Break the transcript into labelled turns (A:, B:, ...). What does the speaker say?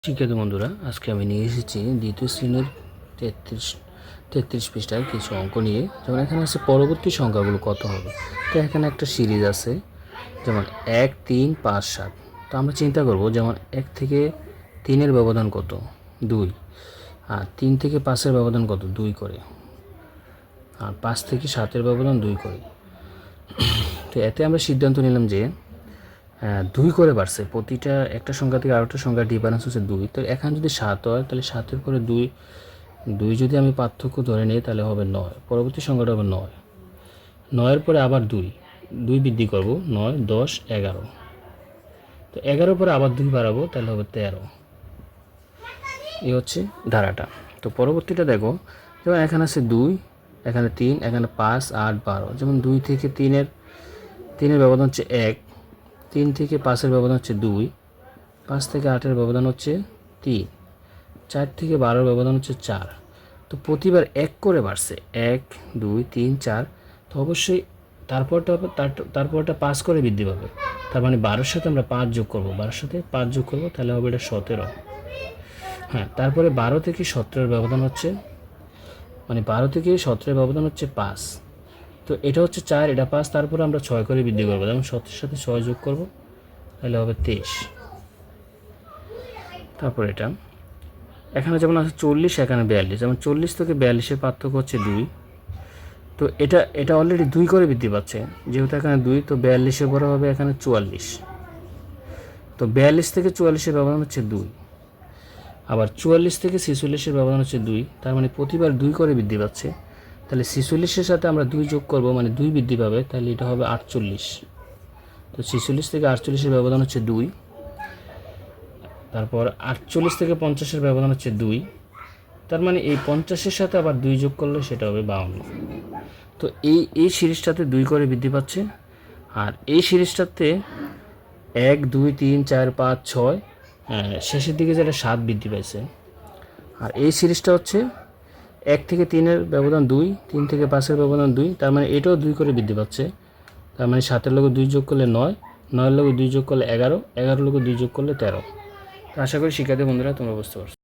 A: শিক্ষার্থী বন্ধুরা, আজকে আমি নিয়ে এসেছি দ্বিতীয় শ্রেণীর 33 পৃষ্ঠার কিছু অঙ্ক নিয়ে। যেমন এখানে আছে পরবর্তী সংখ্যাগুলো কত হবে। তো এখানে একটা সিরিজ আছে, যেমন 1, 3, 5, 7। তো আমরা চিন্তা করব, যেমন 1 থেকে 3-এর ব্যবধান কত, 2। আর 3 থেকে 5-এর ব্যবধান কত, 2 করে। আর 5 থেকে 7-এর ব্যবধান 2 করে। তো এতে আমরা সিদ্ধান্ত নিলাম যে 2 করে বাড়ছে, প্রতিটা একটা সংখ্যা থেকে আরেকটা সংখ্যার ডিফারেন্স হচ্ছে 2। তো এখানে যদি 7 হয়, তাহলে 7-এর পরে 2 যদি আমি পার্থক্য ধরে নিই, তাহলে হবে 9। পরবর্তী সংখ্যাটা হবে 9। 9-এর পরে আবার 2 বৃদ্ধি করব, 9, 10, 11। তো 11-এর পরে আবার 2 বাড়াবো, তাহলে হবে 13। এই হচ্ছে ধারাটা। তো পরবর্তীটা দেখো, যেমন এখানে আছে 2, এখানে 3, এখানে 5, 8, 12। যেমন 2 থেকে 3-এর ব্যবধান হচ্ছে 1, 3 থেকে 5-এর ব্যবধান হচ্ছে 2, 5 থেকে 8-এর ব্যবধান হচ্ছে 3, 4 থেকে 12-এর ব্যবধান হচ্ছে 4। তো প্রতিবার 1 করে বাড়ছে, 1, 2, 3, 4। তো অবশ্যই তারপরটা 5 করে বৃদ্ধি পাবে। তার মানে 12-এর সাথে আমরা 5 যোগ করব, 12-এর সাথে 5 যোগ করব, তাহলে হবে এটা 17। হ্যাঁ, তারপরে 12 থেকে 17-এর ব্যবধান হচ্ছে, মানে 12 থেকে 17-এর ব্যবধান হচ্ছে 5। তো এটা হচ্ছে 4, এটা 5, তারপরে আমরা 6 করে বৃদ্ধি করবো, যেমন 17-এর সাথে 6 যোগ করব, তাহলে হবে 23। তারপর এটা এখানে যেমন আছে 40, এখানে 42। যেমন 40 থেকে 42-এর পার্থক্য হচ্ছে 2। তো এটা অলরেডি 2 করে বৃদ্ধি পাচ্ছে, যেহেতু এখানে 2, তো 42-এর পরে হবে এখানে 44। তো 42 থেকে 44-এর ব্যবধান হচ্ছে 2। আবার 44 থেকে 46-এর ব্যবধান হচ্ছে 2। তার মানে প্রতিবার 2 করে বৃদ্ধি পাচ্ছে। তাহলে 46-এর সাথে আমরা 2 যোগ করব, মানে 2 বৃদ্ধি পাবে, তাহলে এটা হবে 48। তো 46 থেকে 48-এর ব্যবধান হচ্ছে 2। তারপর 48 থেকে 50-এর ব্যবধান হচ্ছে 2। তার মানে এই 50-এর সাথে আবার 2 যোগ করলে সেটা হবে 52। তো এই সিরিজটাতে 2 করে বৃদ্ধি পাচ্ছে। আর এই সিরিজটাতে 1, 2, 3, 4, 5, 6, শেষের দিকে যেটা 7 বৃদ্ধি পাইছে। আর এই সিরিজটা হচ্ছে 1 থেকে 3-এর ব্যবধান 2, 3 থেকে 5-এর ব্যবধান 2। তার মানে এটাও 2 করে বৃদ্ধি পাচ্ছে। তার মানে 7-এর লগে 2 যোগ করলে 9, 9-এর লগে 2 যোগ করলে 11, 11-এর লগে 2 যোগ করলে 13। তো আশা করি শিক্ষার্থী বন্ধুরা তোমরা বুঝতে পারছো।